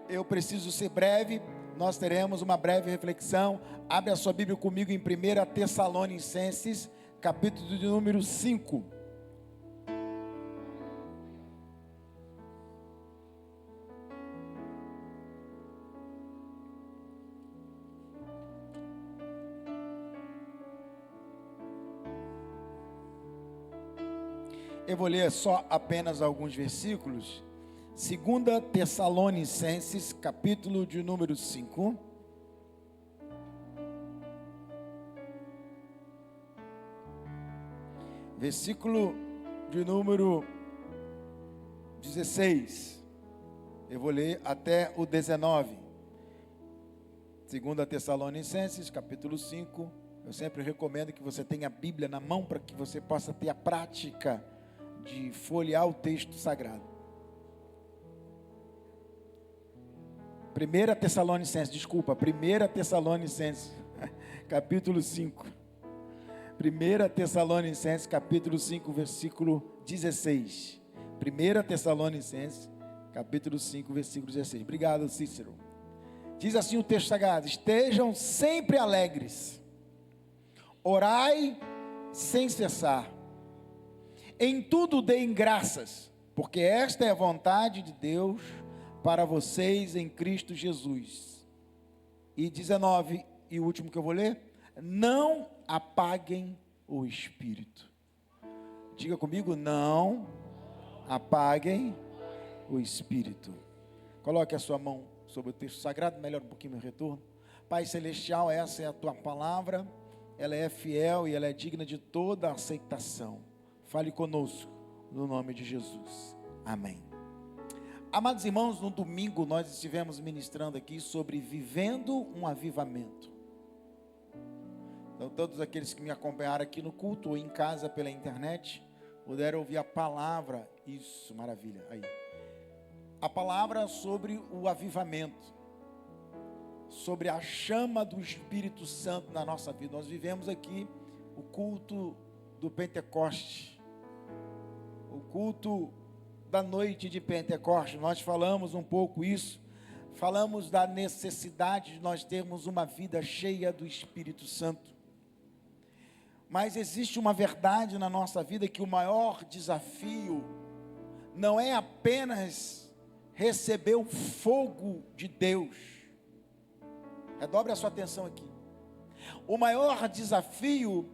Eu preciso ser breve. Nós teremos uma breve reflexão. Abre a sua Bíblia comigo em 1 Tessalonicenses, capítulo de número 5. Eu vou ler só apenas alguns versículos. 2 Tessalonicenses, capítulo de número 5. Versículo de número 16. Eu vou ler até o 19. 2 Tessalonicenses, capítulo 5. Eu sempre recomendo que você tenha a Bíblia na mão para que você possa ter a prática de folhear o texto sagrado. 1 Tessalonicenses, capítulo 5. 1 Tessalonicenses, capítulo 5, versículo 16. 1 Tessalonicenses, capítulo 5, versículo 16. Obrigado, Cícero. Diz assim o texto sagrado: estejam sempre alegres, orai sem cessar, em tudo deem graças, porque esta é a vontade de Deus para vocês em Cristo Jesus. E 19, e o último que eu vou ler: não apaguem o Espírito. Diga comigo: não apaguem o Espírito. Coloque a sua mão sobre o texto sagrado, melhor um pouquinho meu retorno. Pai Celestial, essa é a tua palavra, ela é fiel e ela é digna de toda aceitação. Fale conosco, no nome de Jesus. Amém. Amados irmãos, no domingo nós estivemos ministrando aqui sobre vivendo um avivamento. Então todos aqueles que me acompanharam aqui no culto ou em casa pela internet, puderam ouvir a palavra, isso, maravilha, aí. A palavra sobre o avivamento, sobre a chama do Espírito Santo na nossa vida. Nós vivemos aqui o culto do Pentecoste, o culto da noite de Pentecostes. Nós falamos um pouco isso, falamos da necessidade de nós termos uma vida cheia do Espírito Santo. Mas existe uma verdade na nossa vida, que o maior desafio não é apenas receber o fogo de Deus. Redobre a sua atenção aqui. O maior desafio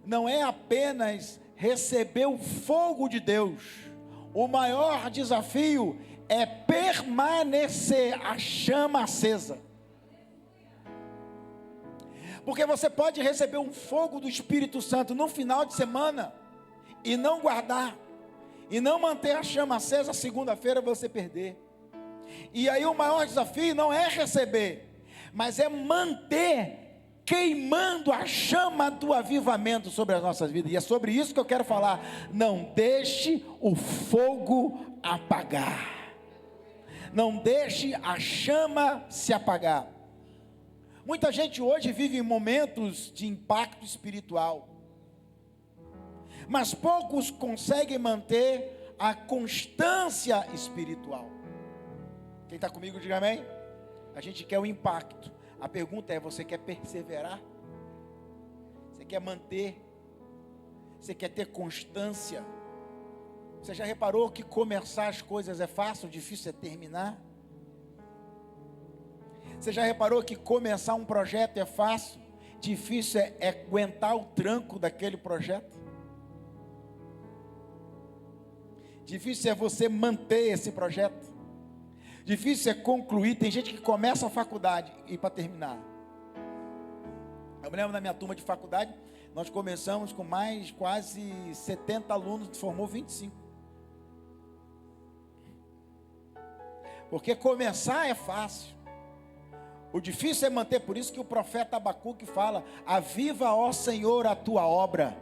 não é apenas receber o fogo de Deus. O maior desafio é permanecer a chama acesa. Porque você pode receber um fogo do Espírito Santo no final de semana e não guardar, e não manter a chama acesa. Segunda-feira você perder. E aí o maior desafio não é receber, mas é manter queimando a chama do avivamento sobre as nossas vidas. E é sobre isso que eu quero falar. Não deixe o fogo apagar. Não deixe a chama se apagar. Muita gente hoje vive em momentos de impacto espiritual, mas poucos conseguem manter a constância espiritual. Quem está comigo, diga amém. A gente quer o impacto. A pergunta é: você quer perseverar? Você quer manter? Você quer ter constância? Você já reparou que começar as coisas é fácil, difícil é terminar? Você já reparou que começar um projeto é fácil, difícil é aguentar o tranco daquele projeto? Difícil é você manter esse projeto. Difícil é concluir. Tem gente que começa a faculdade e para terminar. Eu me lembro da minha turma de faculdade, nós começamos com mais quase 70 alunos, formou 25. Porque começar é fácil. O difícil é manter. Por isso que o profeta Abacuque fala: aviva, ó Senhor, a tua obra,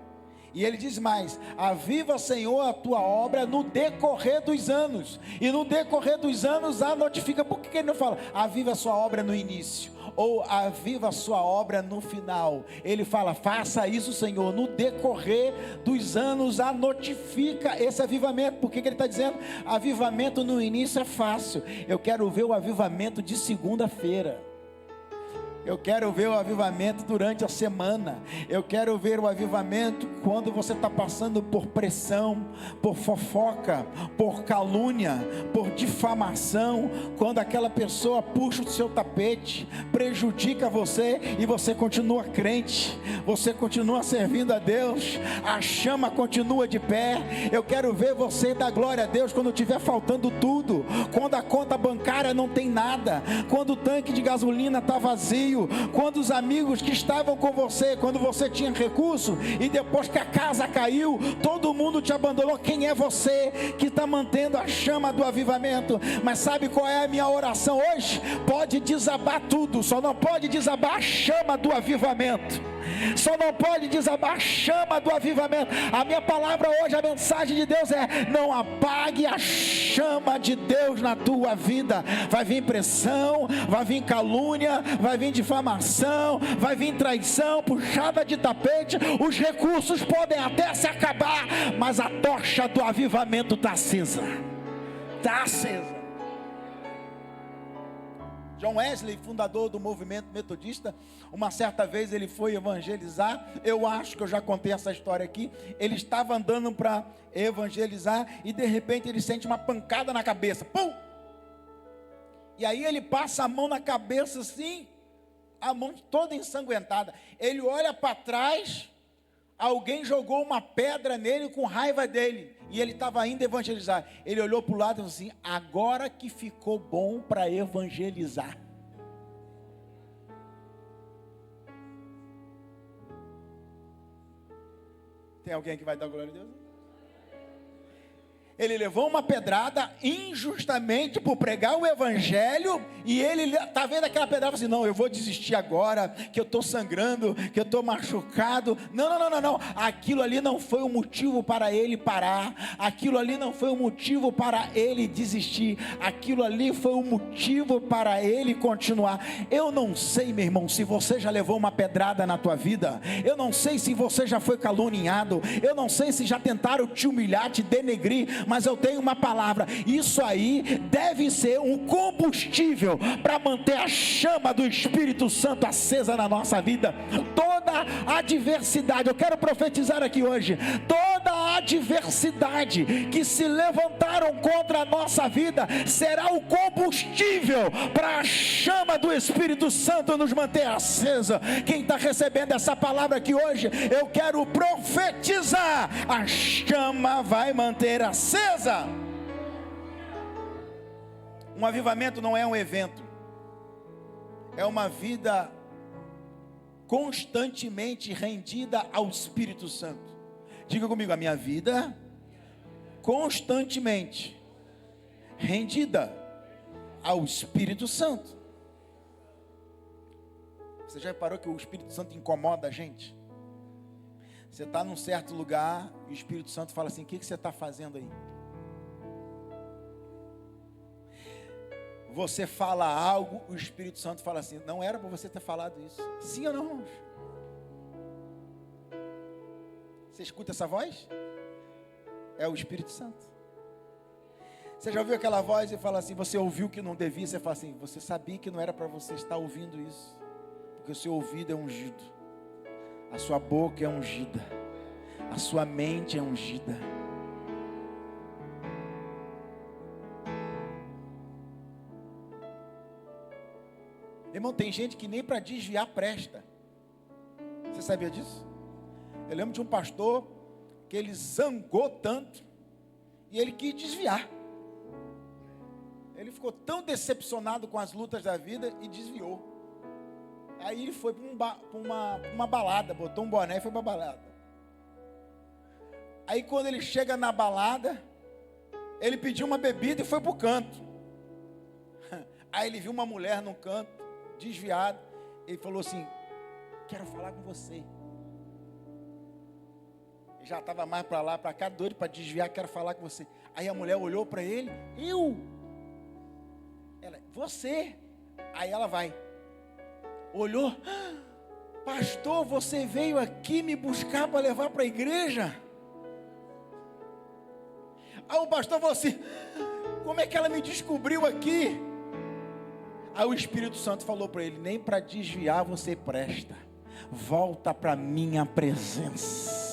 E ele diz mais: aviva, Senhor, a tua obra no decorrer dos anos. E no decorrer dos anos, notifica. Por que ele não fala aviva a sua obra no início? Ou aviva a sua obra no final? Ele fala: faça isso, Senhor, no decorrer dos anos, notifica esse avivamento. Por que ele está dizendo? Avivamento no início é fácil. Eu quero ver o avivamento de segunda-feira. Eu quero ver o avivamento durante a semana. Eu quero ver o avivamento quando você está passando por pressão, por fofoca, por calúnia, por difamação. Quando aquela pessoa puxa o seu tapete, prejudica você e você continua crente, você continua servindo a Deus, a chama continua de pé. Eu quero ver você dar glória a Deus quando estiver faltando tudo, quando a conta bancária não tem nada, quando o tanque de gasolina está vazio, quando os amigos que estavam com você, quando você tinha recurso, e depois que a casa caiu, todo mundo te abandonou. Quem é você que está mantendo a chama do avivamento? Mas sabe qual é a minha oração hoje? Pode desabar tudo, só não pode desabar a chama do avivamento. Só não pode desabar a chama do avivamento. A minha palavra hoje, a mensagem de Deus é: não apague a chama de Deus na tua vida. Vai vir pressão, vai vir calúnia, vai vir difamação, vai vir traição, puxada de tapete. Os recursos podem até se acabar, mas a tocha do avivamento está acesa. Está acesa. John Wesley, fundador do movimento metodista, uma certa vez ele foi evangelizar. Eu acho que eu já contei essa história aqui. Ele estava andando para evangelizar e de repente ele sente uma pancada na cabeça. Pum! E aí ele passa a mão na cabeça assim, a mão toda ensanguentada. Ele olha para trás, alguém jogou uma pedra nele com raiva dele. E ele estava indo evangelizar. Ele olhou para o lado e falou assim: agora que ficou bom para evangelizar. Tem alguém que vai dar glória a Deus? Ele levou uma pedrada injustamente por pregar o evangelho, e ele está vendo aquela pedrada e assim: não, eu vou desistir agora, que eu estou sangrando, que eu estou machucado. Não, aquilo ali não foi o motivo para ele parar, aquilo ali não foi o motivo para ele desistir, aquilo ali foi o motivo para ele continuar. Eu não sei, meu irmão, se você já levou uma pedrada na tua vida, eu não sei se você já foi caluniado, eu não sei se já tentaram te humilhar, te denegrir, mas eu tenho uma palavra: isso aí deve ser um combustível para manter a chama do Espírito Santo acesa na nossa vida. Toda adversidade, eu quero profetizar aqui hoje, toda adversidade que se levantaram contra a nossa vida será o combustível para a chama do Espírito Santo nos manter acesa. Quem está recebendo essa palavra aqui hoje, eu quero profetizar: a chama vai manter acesa. Um avivamento não é um evento, é uma vida constantemente rendida ao Espírito Santo. Diga comigo: a minha vida constantemente rendida ao Espírito Santo. Você já reparou que o Espírito Santo incomoda a gente? Você está num certo lugar e o Espírito Santo fala assim: o que você está fazendo aí? Você fala algo, o Espírito Santo fala assim: não era para você ter falado isso. Sim ou não, irmãos? Você escuta essa voz? É o Espírito Santo. Você já ouviu aquela voz e fala assim: você ouviu que não devia? Você fala assim: você sabia que não era para você estar ouvindo isso, porque o seu ouvido é ungido, a sua boca é ungida, a sua mente é ungida. Irmão, tem gente que nem para desviar presta. Você sabia disso? Eu lembro de um pastor que ele zangou tanto e ele quis desviar. Ele ficou tão decepcionado com as lutas da vida e desviou. Aí ele foi para uma balada, botou um boné e foi para a balada. Aí quando ele chega na balada, ele pediu uma bebida e foi para o canto. Aí ele viu uma mulher no canto, desviado. Ele falou assim: quero falar com você. Ele já estava mais para lá, para cá, doido para desviar, quero falar com você. Aí a mulher olhou para ele, ela, você. Aí ela vai, olhou, pastor, você veio aqui me buscar para levar para a igreja? Aí o pastor falou assim, como é que ela me descobriu aqui? Aí o Espírito Santo falou para ele, nem para desviar você presta, volta para minha presença.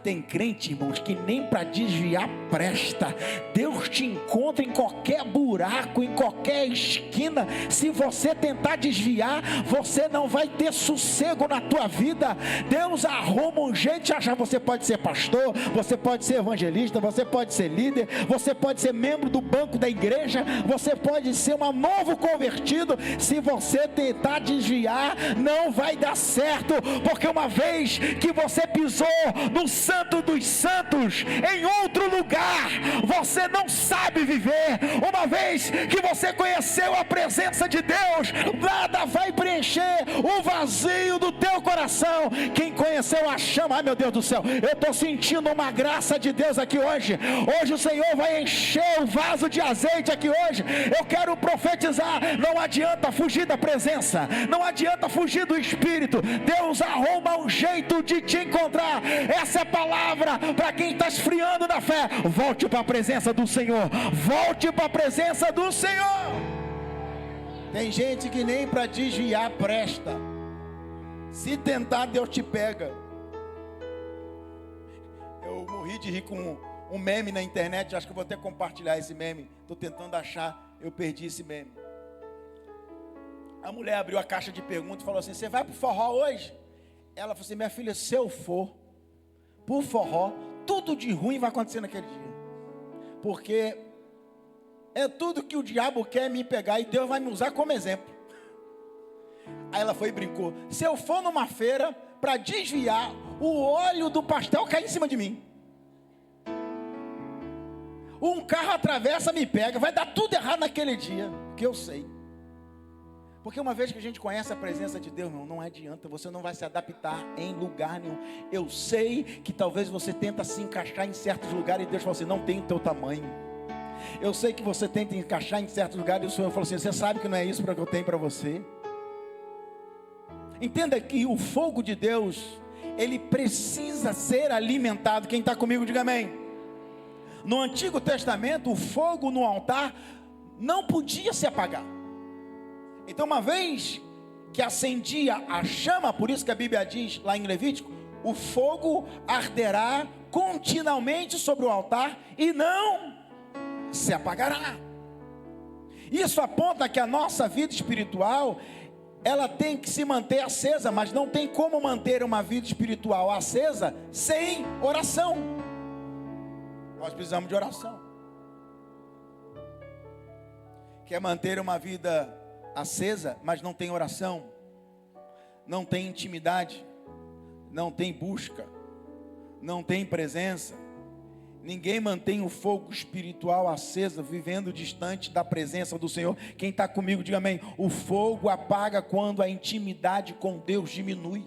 Tem crente, irmãos, que nem para desviar presta. Deus te encontra em qualquer buraco, em qualquer esquina. Se você tentar desviar, você não vai ter sossego na tua vida. Deus arruma um jeito de achar. Você pode ser pastor, você pode ser evangelista, você pode ser líder, você pode ser membro do banco da igreja, você pode ser um novo convertido. Se você tentar desviar, não vai dar certo, porque uma vez que você pisou no Santo dos Santos, em outro lugar, você não sabe viver. Uma vez que você conheceu a presença de Deus, nada vai preencher o vazio do teu coração. Quem conheceu a chama, ai meu Deus do céu, eu estou sentindo uma graça de Deus aqui hoje. Hoje o Senhor vai encher o vaso de azeite aqui hoje. Eu quero profetizar, não adianta fugir da presença, não adianta fugir do Espírito. Deus arruma um jeito de te encontrar. Essa é palavra para quem está esfriando na fé. Volte para a presença do Senhor, volte para a presença do Senhor. Tem gente que nem para desviar presta. Se tentar, Deus te pega. Eu morri de rir com um meme na internet, acho que eu vou até compartilhar esse meme, estou tentando achar, eu perdi esse meme. A mulher abriu a caixa de perguntas e falou assim, você vai para o forró hoje? Ela falou assim, minha filha, se eu for por forró, tudo de ruim vai acontecer naquele dia, porque é tudo que o diabo quer me pegar, e Deus vai me usar como exemplo. Aí ela foi e brincou, se eu for numa feira, para desviar, o óleo do pastel cai em cima de mim, um carro atravessa, me pega, vai dar tudo errado naquele dia, que eu sei. Porque uma vez que a gente conhece a presença de Deus, não adianta, você não vai se adaptar em lugar nenhum. Eu sei que talvez você tenta se encaixar em certos lugares e Deus fala assim, não tem o teu tamanho. Eu sei que você tenta encaixar em certos lugares e o Senhor fala assim, você sabe que não é isso que eu tenho para você. Entenda que o fogo de Deus, ele precisa ser alimentado. Quem está comigo, diga amém. No Antigo Testamento, o fogo no altar não podia se apagar. Então uma vez que acendia a chama, por isso que a Bíblia diz lá em Levítico, o fogo arderá continuamente sobre o altar e não se apagará. Isso aponta que a nossa vida espiritual, ela tem que se manter acesa, mas não tem como manter uma vida espiritual acesa sem oração. Nós precisamos de oração. Quer manter uma vida acesa, mas não tem oração, não tem intimidade, não tem busca, não tem presença. Ninguém mantém o fogo espiritual aceso vivendo distante da presença do Senhor. Quem está comigo, diga amém. O fogo apaga quando a intimidade com Deus diminui.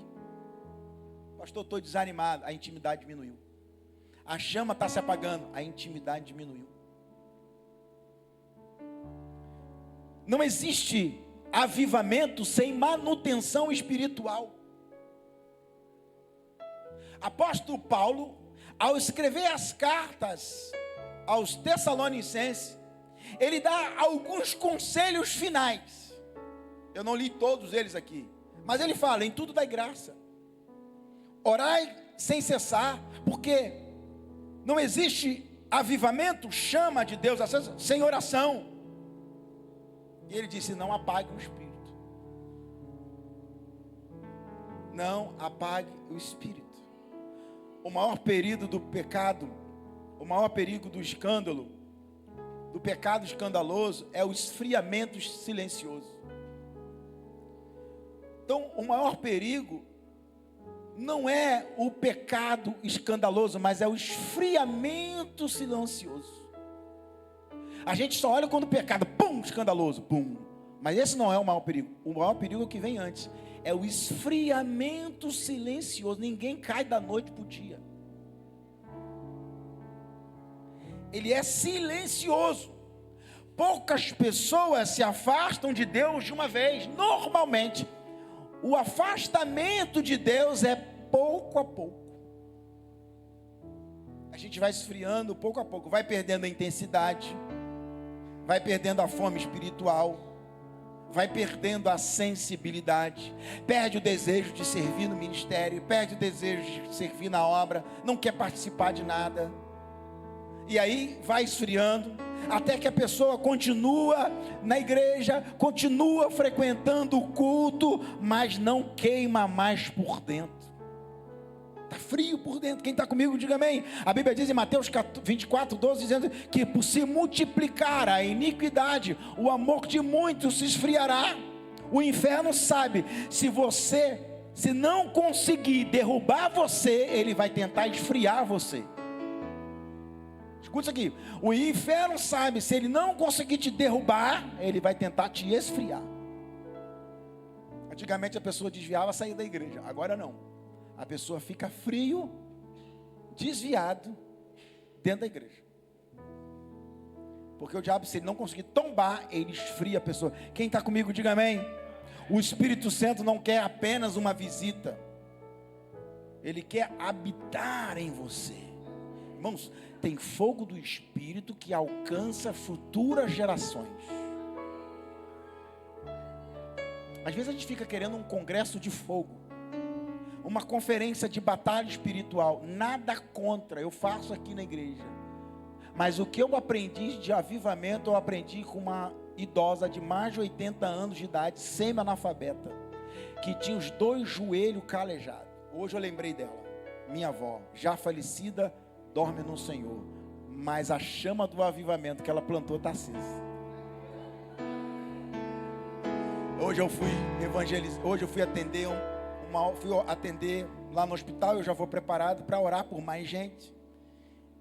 Pastor, estou desanimado. A intimidade diminuiu. A chama está se apagando, a intimidade diminuiu. Não existe avivamento sem manutenção espiritual. Apóstolo Paulo, ao escrever as cartas aos Tessalonicenses, ele dá alguns conselhos finais. Eu não li todos eles aqui, mas ele fala, em tudo dai graça, orai sem cessar, porque não existe avivamento, chama de Deus acesa, sem oração. E ele disse, não apague o espírito. Não apague o espírito. O maior perigo do pecado, o maior perigo do escândalo, do pecado escandaloso, é o esfriamento silencioso. Então, o maior perigo não é o pecado escandaloso, mas é o esfriamento silencioso. A gente só olha quando o pecado, pum, escandaloso, pum. Mas esse não é o maior perigo. O maior perigo é o que vem antes. É o esfriamento silencioso. Ninguém cai da noite para o dia. ele é silencioso. Poucas pessoas se afastam de Deus de uma vez. Normalmente, o afastamento de Deus é pouco a pouco. A gente vai esfriando pouco a pouco, vai perdendo a intensidade, vai perdendo a fome espiritual, vai perdendo a sensibilidade, perde o desejo de servir no ministério, perde o desejo de servir na obra, não quer participar de nada. E aí vai esfriando, até que a pessoa continua na igreja, continua frequentando o culto, mas não queima mais por dentro. Está frio por dentro. Quem está comigo, diga amém. A Bíblia diz em Mateus 24, 12, dizendo que por se multiplicar a iniquidade, o amor de muitos se esfriará. O inferno sabe, se não conseguir derrubar você, ele vai tentar esfriar você. Escuta isso aqui, o inferno sabe, se ele não conseguir te derrubar, ele vai tentar te esfriar. Antigamente a pessoa desviava, saía da igreja, agora não. A pessoa fica frio, desviado, dentro da igreja. Porque o diabo, se ele não conseguir tombar, ele esfria a pessoa. Quem está comigo, diga amém. O Espírito Santo não quer apenas uma visita, ele quer habitar em você. Irmãos, tem fogo do Espírito que alcança futuras gerações. Às vezes a gente fica querendo um congresso de fogo, uma conferência de batalha espiritual. Nada contra, eu faço aqui na igreja. Mas o que eu aprendi de avivamento, eu aprendi com uma idosa de mais de 80 anos de idade, semi-analfabeta, que tinha os 2 joelhos calejados. Hoje eu lembrei dela, minha avó, já falecida, dorme no Senhor, mas a chama do avivamento que ela plantou está acesa. Hoje eu fui evangelizar, hoje eu fui atender fui atender lá no hospital. Eu já vou preparado para orar por mais gente,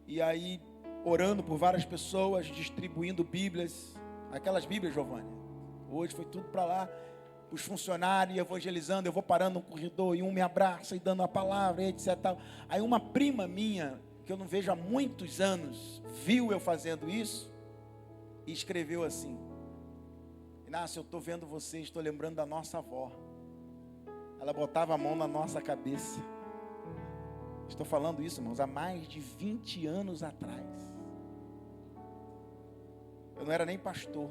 e aí orando por várias pessoas, distribuindo bíblias, aquelas bíblias, Giovanni, hoje foi tudo para lá, os funcionários evangelizando. Eu vou parando no corredor e um me abraça e dando a palavra, etc. Aí uma prima minha, que eu não vejo há muitos anos, viu eu fazendo isso e escreveu assim: Inácio, eu estou vendo você, estou lembrando da nossa avó. Ela botava a mão na nossa cabeça. Estou falando isso, irmãos, há mais de 20 anos atrás. Eu não era nem pastor.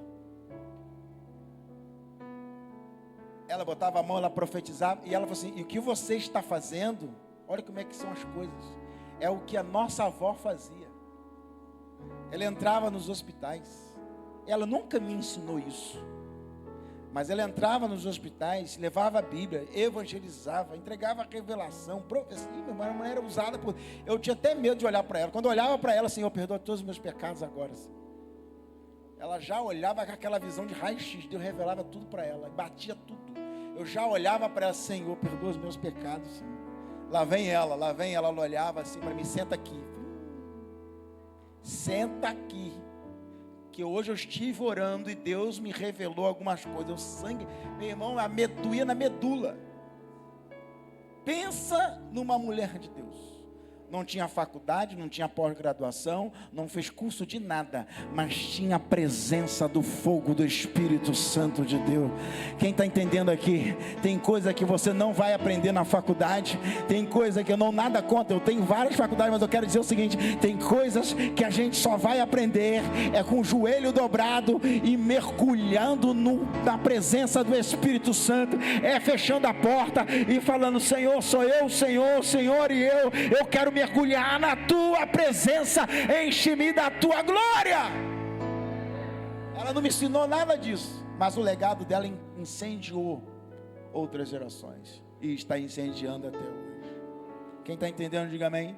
Ela botava a mão, ela profetizava, e ela falou assim: e o que você está fazendo, olha como é que são as coisas, é o que a nossa avó fazia. Ela entrava nos hospitais. Ela nunca me ensinou isso, mas ela entrava nos hospitais, levava a Bíblia, evangelizava, entregava a revelação, profecia. Uma mulher era usada por... Eu tinha até medo de olhar para ela. Quando eu olhava para ela, Senhor, perdoa todos os meus pecados agora, Senhor. Ela já olhava com aquela visão de raio-x, Deus revelava tudo para ela, batia tudo. Eu já olhava para ela: Senhor, perdoa os meus pecados, Senhor. Lá vem ela, ela olhava assim para mim: senta aqui. Senta aqui. Que hoje eu estive orando e Deus me revelou algumas coisas. O sangue, meu irmão, doía na medula. Pensa numa mulher de Deus. Não tinha faculdade, não tinha pós-graduação, não fez curso de nada, mas tinha a presença do fogo do Espírito Santo de Deus. Quem está entendendo aqui? Tem coisa que você não vai aprender na faculdade, tem coisa que eu não nada contra, eu tenho várias faculdades, mas eu quero dizer o seguinte: tem coisas que a gente só vai aprender com o joelho dobrado e mergulhando na presença do Espírito Santo, fechando a porta e falando: Senhor, sou eu, Senhor, Senhor, e eu quero mergulhar na tua presença, enche-me da tua glória. Ela não me ensinou nada disso, mas o legado dela incendiou outras gerações e está incendiando até hoje. Quem está entendendo, diga amém.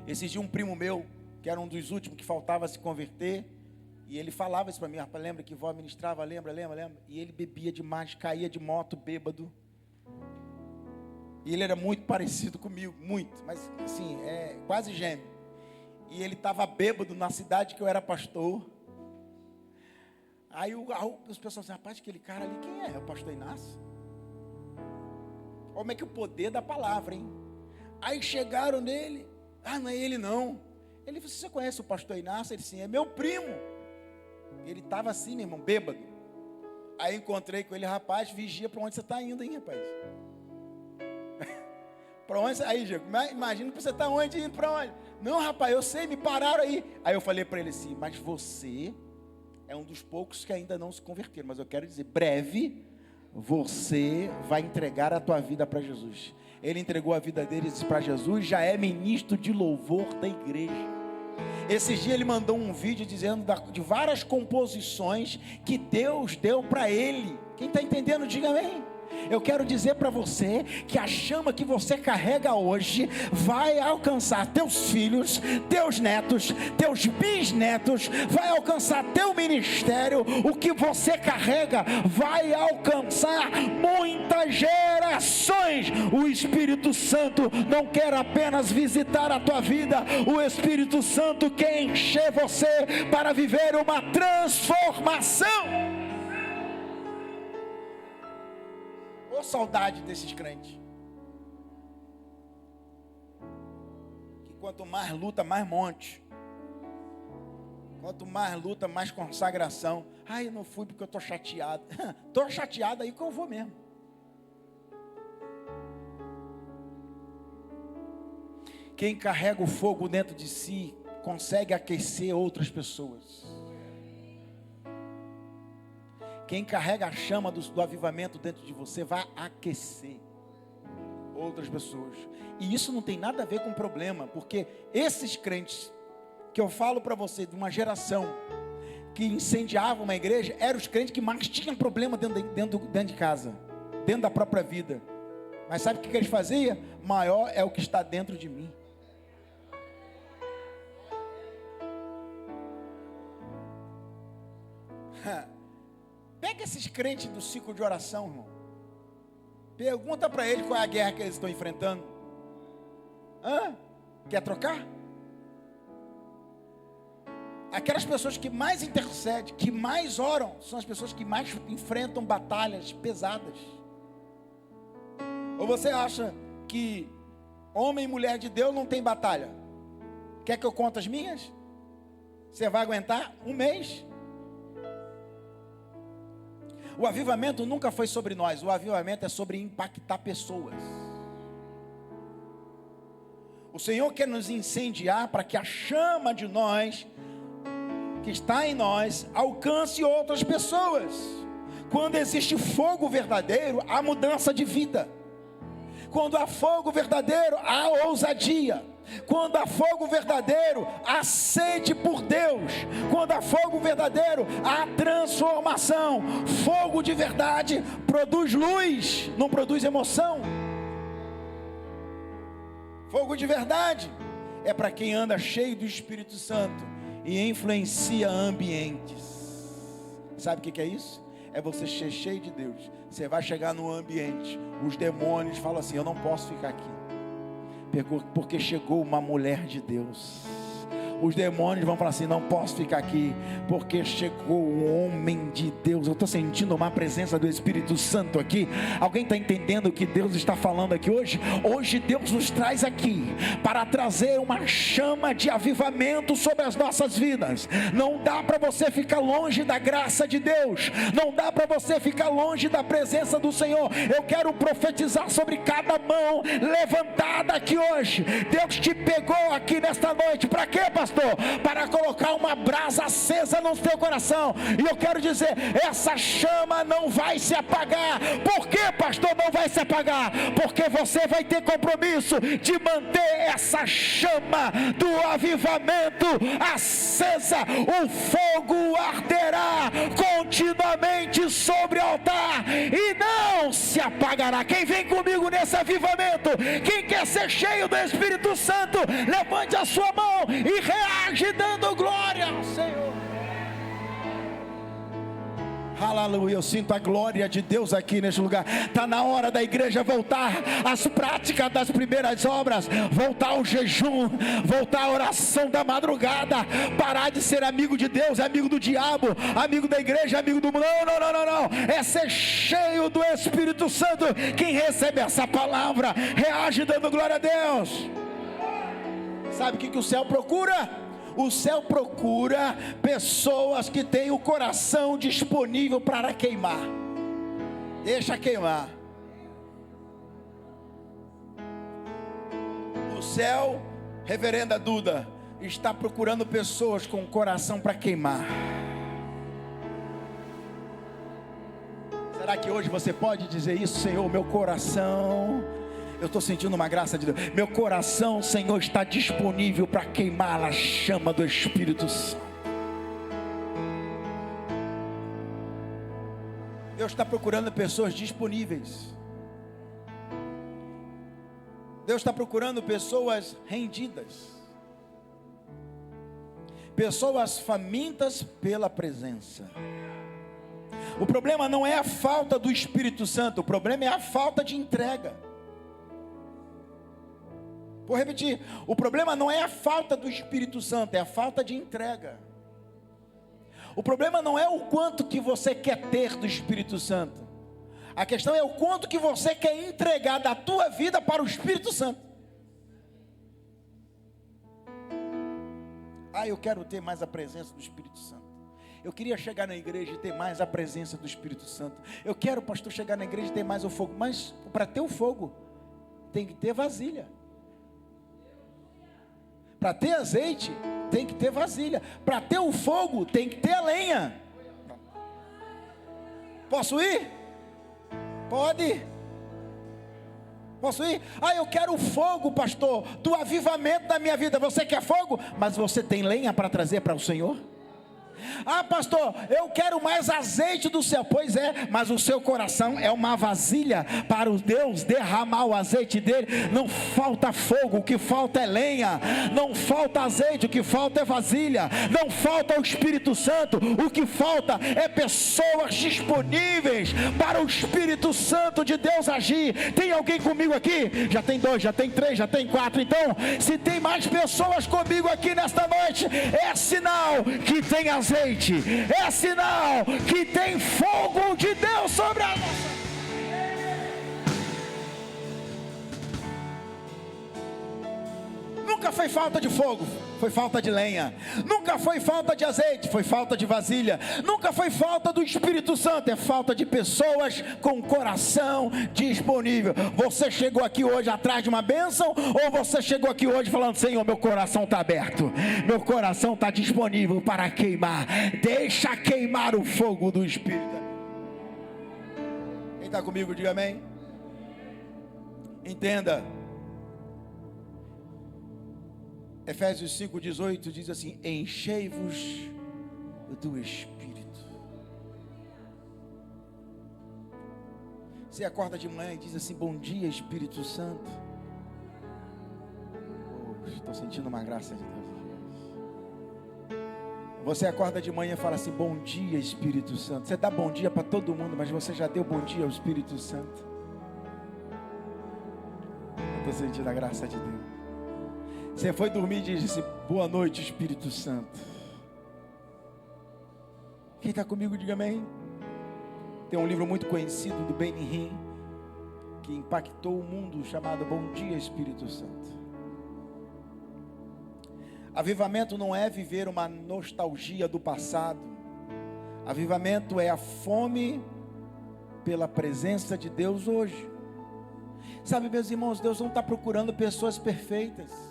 Esse dia um primo meu, que era um dos últimos que faltava se converter, e ele falava isso para mim: rapaz, lembra que vó ministrava, lembra? E ele bebia demais, caía de moto bêbado. E ele era muito parecido comigo, muito, mas assim, quase gêmeo. E ele estava bêbado na cidade que eu era pastor. Aí os pessoal dizem: rapaz, aquele cara ali, quem é? É o pastor Inácio? Como é que o poder da palavra, hein? Aí chegaram nele: ah, não é ele não. Ele disse: você conhece o pastor Inácio? Ele disse: sim, é meu primo. Ele estava assim, meu irmão, bêbado. Aí encontrei com ele: rapaz, vigia para onde você está indo, hein, rapaz? Para onde? Aí, Diego, imagina que você está onde, indo para onde? Não, rapaz, eu sei, me pararam aí. Aí eu falei para ele assim: mas você é um dos poucos que ainda não se converteram, mas eu quero dizer, breve você vai entregar a tua vida para Jesus. Ele entregou a vida dele para Jesus, já é ministro de louvor da igreja. Esses dias ele mandou um vídeo dizendo de várias composições que Deus deu para ele. Quem está entendendo, diga amém. Eu quero dizer para você que a chama que você carrega hoje vai alcançar teus filhos, teus netos, teus bisnetos, vai alcançar teu ministério. O que você carrega vai alcançar muitas gerações. O Espírito Santo não quer apenas visitar a tua vida, o Espírito Santo quer encher você para viver uma transformação. Saudade desses crentes que quanto mais luta, mais monte, quanto mais luta, mais consagração. Ai, eu não fui porque eu estou chateado. Estou chateado, aí que eu vou mesmo. Quem carrega o fogo dentro de si consegue aquecer outras pessoas. Quem carrega a chama do avivamento dentro de você vai aquecer outras pessoas. E isso não tem nada a ver com problema, porque esses crentes que eu falo para você, de uma geração que incendiava uma igreja, eram os crentes que mais tinham problema dentro de casa, dentro da própria vida. Mas sabe o que eles faziam? Maior é o que está dentro de mim. Pega esses crentes do ciclo de oração, irmão. Pergunta para eles qual é a guerra que eles estão enfrentando. Quer trocar? Aquelas pessoas que mais intercedem, que mais oram, são as pessoas que mais enfrentam batalhas pesadas. Ou você acha que homem e mulher de Deus não tem batalha? Quer que eu conte as minhas? Você vai aguentar um mês? O avivamento nunca foi sobre nós. O avivamento é sobre impactar pessoas. O Senhor quer nos incendiar para que a chama de nós, que está em nós, alcance outras pessoas. Quando existe fogo verdadeiro, há mudança de vida. Quando há fogo verdadeiro, há ousadia. Quando há fogo verdadeiro, há sede por Deus. Quando há fogo verdadeiro, há transformação. Fogo de verdade produz luz, não produz emoção. Fogo de verdade é para quem anda cheio do Espírito Santo e influencia ambientes. Sabe o que é isso? É você ser cheio de Deus. Você vai chegar no ambiente, os demônios falam assim: eu não posso ficar aqui, porque chegou uma mulher de Deus. Os demônios vão falar assim: não posso ficar aqui, porque chegou um homem de Deus. Eu estou sentindo uma presença do Espírito Santo aqui. Alguém está entendendo o que Deus está falando aqui hoje? Hoje Deus nos traz aqui para trazer uma chama de avivamento sobre as nossas vidas. Não dá para você ficar longe da graça de Deus. Não dá para você ficar longe da presença do Senhor. Eu quero profetizar sobre cada mão levantada aqui hoje. Deus te pegou aqui nesta noite. Para quê, pastor? Para colocar uma brasa acesa no teu coração. E eu quero dizer, essa chama não vai se apagar. Por que, pastor, não vai se apagar? Porque você vai ter compromisso de manter essa chama do avivamento acesa. O fogo arderá continuamente sobre o altar e não se apagará. Quem vem comigo nesse avivamento? Quem quer ser cheio do Espírito Santo, levante a sua mão e reage dando glória ao Senhor. Aleluia, eu sinto a glória de Deus aqui neste lugar. Está na hora da igreja voltar às práticas das primeiras obras, voltar ao jejum, voltar à oração da madrugada, parar de ser amigo de Deus, amigo do diabo, amigo da igreja, amigo do mundo. Não, é ser cheio do Espírito Santo. Quem recebe essa palavra, reage dando glória a Deus. Sabe o que o céu procura? O céu procura pessoas que têm o coração disponível para queimar. Deixa queimar. O céu, reverenda Duda, está procurando pessoas com o coração para queimar. Será que hoje você pode dizer isso? Senhor, meu coração, eu estou sentindo uma graça de Deus. Meu coração, Senhor, está disponível para queimar a chama do Espírito Santo. Deus está procurando pessoas disponíveis. Deus está procurando pessoas rendidas. Pessoas famintas pela presença. O problema não é a falta do Espírito Santo, o problema é a falta de entrega. Vou repetir, o problema não é a falta do Espírito Santo, é a falta de entrega. O problema não é o quanto que você quer ter do Espírito Santo. A questão é o quanto que você quer entregar da tua vida para o Espírito Santo. Eu quero ter mais a presença do Espírito Santo. Eu queria chegar na igreja e ter mais a presença do Espírito Santo. Eu quero, pastor, chegar na igreja e ter mais o fogo. Mas para ter o fogo, tem que ter vasilha. Para ter azeite, tem que ter vasilha. Para ter o fogo, tem que ter a lenha. Posso ir? Pode. Posso ir? Eu quero o fogo, pastor, do avivamento da minha vida. Você quer fogo? Mas você tem lenha para trazer para o Senhor? Pastor, eu quero mais azeite do céu. Pois é, mas o seu coração é uma vasilha para o Deus derramar o azeite dele. Não falta fogo, o que falta é lenha. Não falta azeite, o que falta é vasilha. Não falta o Espírito Santo, o que falta é pessoas disponíveis para o Espírito Santo de Deus agir. Tem alguém comigo aqui? Já tem 2, já tem 3, já tem 4. Então, se tem mais pessoas comigo aqui nesta noite, é sinal que tem azeite. É sinal que tem fogo de Deus sobre a nossa. Nunca foi falta de fogo, foi falta de lenha. Nunca foi falta de azeite, foi falta de vasilha. Nunca foi falta do Espírito Santo, é falta de pessoas com coração disponível. Você chegou aqui hoje atrás de uma bênção, ou você chegou aqui hoje falando: Senhor, meu coração está aberto, meu coração está disponível para queimar. Deixa queimar o fogo do Espírito. Quem está comigo, diga amém. Entenda, Efésios 5,18 diz assim: enchei-vos do Espírito. Você acorda de manhã e diz assim: bom dia, Espírito Santo. Estou sentindo uma graça de Deus. Você acorda de manhã e fala assim: bom dia, Espírito Santo. Você dá bom dia para todo mundo, mas você já deu bom dia ao Espírito Santo? Estou sentindo a graça de Deus. Você foi dormir e disse: boa noite, Espírito Santo. Quem está comigo, diga amém. Tem um livro muito conhecido do Benny Hinn, que impactou o mundo, chamado Bom Dia, Espírito Santo. Avivamento não é viver uma nostalgia do passado. Avivamento é a fome pela presença de Deus hoje. Sabe, meus irmãos, Deus não está procurando pessoas perfeitas.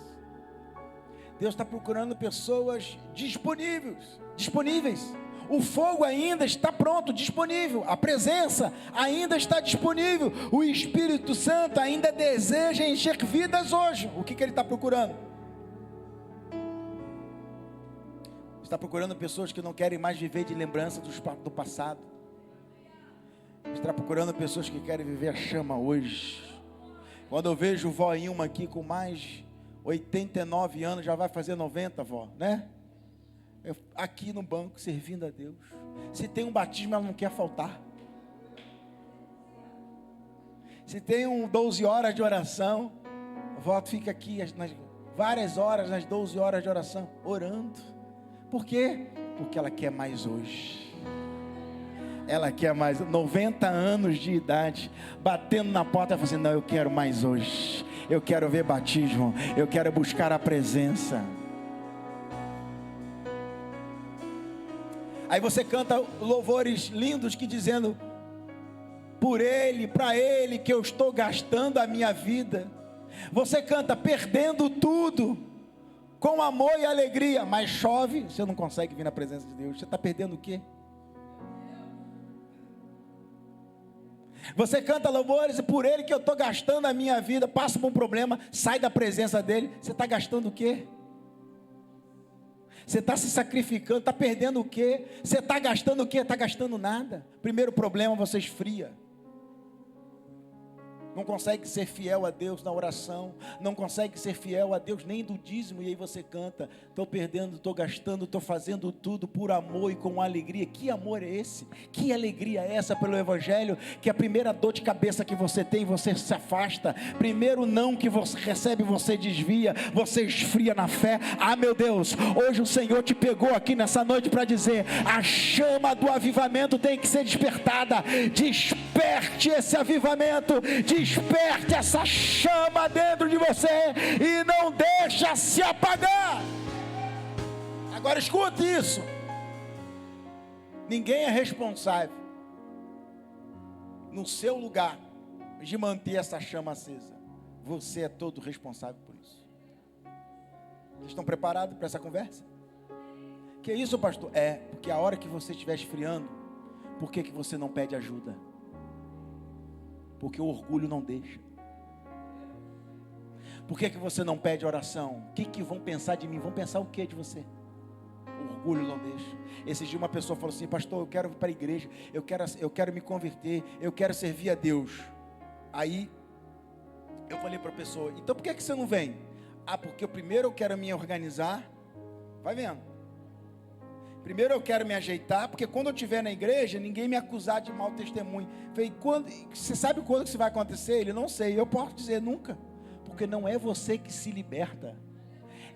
Deus está procurando pessoas disponíveis. O fogo ainda está pronto, disponível. A presença ainda está disponível. O Espírito Santo ainda deseja encher vidas hoje. O que ele está procurando? Está procurando pessoas que não querem mais viver de lembrança do passado. Está procurando pessoas que querem viver a chama hoje. Quando eu vejo o vó Ilma aqui com mais 89 anos, já vai fazer 90, vó, né? Aqui no banco, servindo a Deus. Se tem um batismo, ela não quer faltar. Se tem 12 horas de oração, a vó fica aqui várias horas, nas 12 horas de oração, orando. Por quê? Porque ela quer mais hoje. Ela quer mais, 90 anos de idade, batendo na porta, falando assim: não, eu quero mais hoje. eu quero ver batismo, eu quero buscar a presença. Aí você canta louvores lindos que dizendo: por Ele, para Ele que eu estou gastando a minha vida. Você canta perdendo tudo, com amor e alegria, mas chove, você não consegue vir na presença de Deus. Você está perdendo o quê? Você canta louvores e por Ele que eu estou gastando a minha vida, passa por um problema, sai da presença dEle, você está gastando o quê? Você está se sacrificando, está perdendo o quê? Você está gastando o quê? Está gastando nada. Primeiro problema, você esfria. Não consegue ser fiel a Deus na oração, não consegue ser fiel a Deus nem do dízimo, e aí você canta: estou perdendo, estou gastando, estou fazendo tudo por amor e com alegria. Que amor é esse? Que alegria é essa pelo Evangelho? Que a primeira dor de cabeça que você tem, você se afasta, primeiro não que você recebe, você desvia, você esfria na fé. Ah, meu Deus, hoje o Senhor te pegou aqui nessa noite para dizer: a chama do avivamento tem que ser despertada. Desperte esse avivamento, desperte essa chama dentro de você e não deixa se apagar. Agora escute isso: ninguém é responsável no seu lugar de manter essa chama acesa. Você é todo responsável por isso. Vocês estão preparados para essa conversa? Que isso, pastor? É, porque a hora que você estiver esfriando, por que você não pede ajuda? Porque o orgulho não deixa. Por que você não pede oração? O que vão pensar de mim? Vão pensar o que de você? O orgulho não deixa. Esses dias uma pessoa falou assim: pastor, eu quero ir para a igreja, eu quero me converter, eu quero servir a Deus. Aí eu falei para a pessoa: então por que você não vem? Ah, porque primeiro eu quero me organizar. Vai vendo. Primeiro eu quero me ajeitar, porque quando eu estiver na igreja, ninguém me acusar de mau testemunho. Falei: você sabe quando que isso vai acontecer? Ele: não sei. Eu posso dizer: nunca. Porque não é você que se liberta,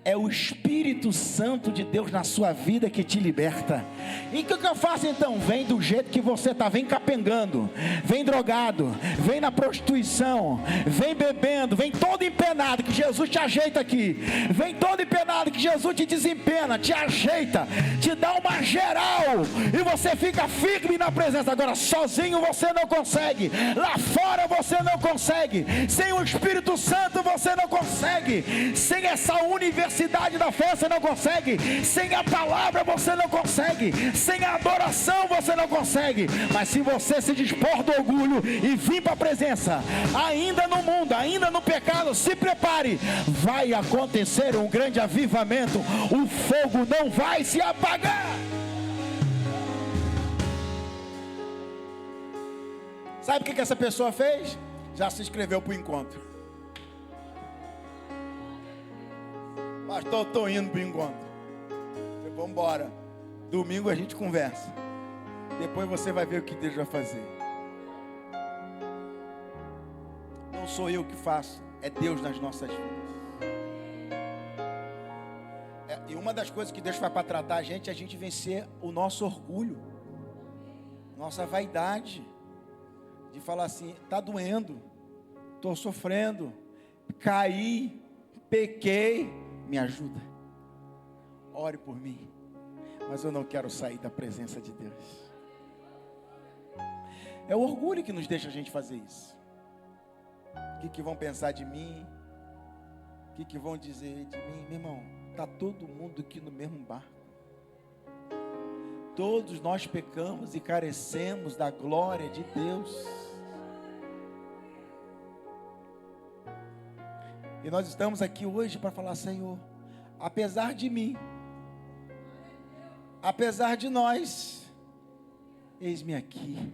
é o Espírito Santo de Deus na sua vida que te liberta. E o que eu faço então? Vem do jeito que você está, vem capengando, vem drogado, vem na prostituição, vem bebendo, vem todo empenado, que Jesus te ajeita aqui. Vem todo empenado, que Jesus te desempena, te ajeita, te dá uma geral, e você fica firme na presença. Agora sozinho você não consegue, lá fora você não consegue, sem o Espírito Santo você não consegue, sem essa universidade da fé você não consegue, sem a palavra você não consegue, sem a adoração você não consegue. Mas se você se dispor do orgulho e vir para a presença, ainda no mundo, ainda no pecado, se prepare, vai acontecer um grande avivamento. O fogo não vai se apagar. Sabe o que essa pessoa fez? Já se inscreveu para o encontro. Pastor, estou indo para o encontro. Vamos embora. Domingo a gente conversa. Depois você vai ver o que Deus vai fazer. Não sou eu que faço, é Deus nas nossas vidas. E uma das coisas que Deus faz para tratar a gente é a gente vencer o nosso orgulho, nossa vaidade, de falar assim: está doendo, estou sofrendo, caí, pequei. Me ajuda, ore por mim, mas eu não quero sair da presença de Deus. É o orgulho que nos deixa a gente fazer isso. O que vão pensar de mim? O que vão dizer de mim? Meu irmão, está todo mundo aqui no mesmo barco. Todos nós pecamos e carecemos da glória de Deus. E nós estamos aqui hoje para falar: Senhor, apesar de mim, apesar de nós, eis-me aqui,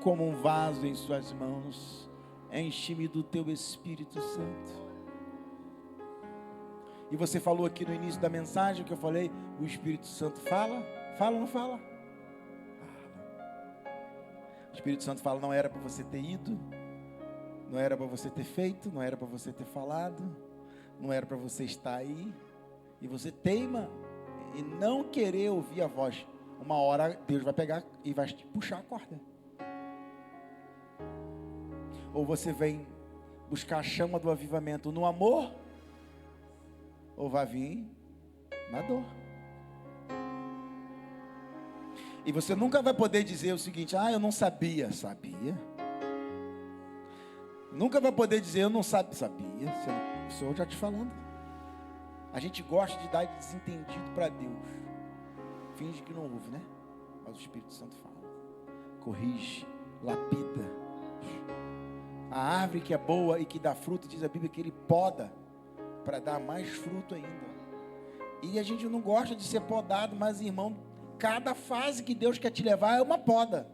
como um vaso em suas mãos, enche-me do teu Espírito Santo. E você falou aqui no início da mensagem que eu falei: o Espírito Santo fala? Fala ou não fala? Fala. O Espírito Santo fala: não era para você ter ido, não era para você ter feito, não era para você ter falado, não era para você estar aí, e você teima em não querer ouvir a voz. Uma hora Deus vai pegar e vai te puxar a corda. Ou você vem buscar a chama do avivamento no amor, ou vai vir na dor. E você nunca vai poder dizer o seguinte: ah, eu não sabia. Sabia. Nunca vai poder dizer eu não sabia. Sabia. O Senhor já te falando. A gente gosta de dar desentendido para Deus. Finge que não ouve, né? Mas o Espírito Santo fala. Corrige, lapida. A árvore que é boa e que dá fruto, diz a Bíblia que Ele poda para dar mais fruto ainda. E a gente não gosta de ser podado, mas, irmão, cada fase que Deus quer te levar é uma poda.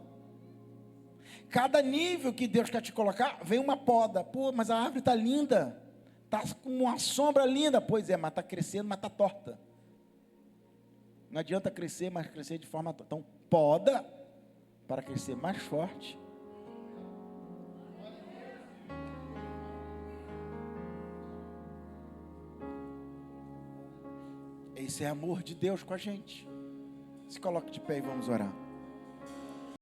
Cada nível que Deus quer te colocar, vem uma poda. Pô, mas a árvore está linda. Está com uma sombra linda. Pois é, mas está crescendo, mas está torta. Não adianta crescer, mas crescer de forma torta. Então, poda para crescer mais forte. Esse é amor de Deus com a gente. Se coloque de pé e vamos orar.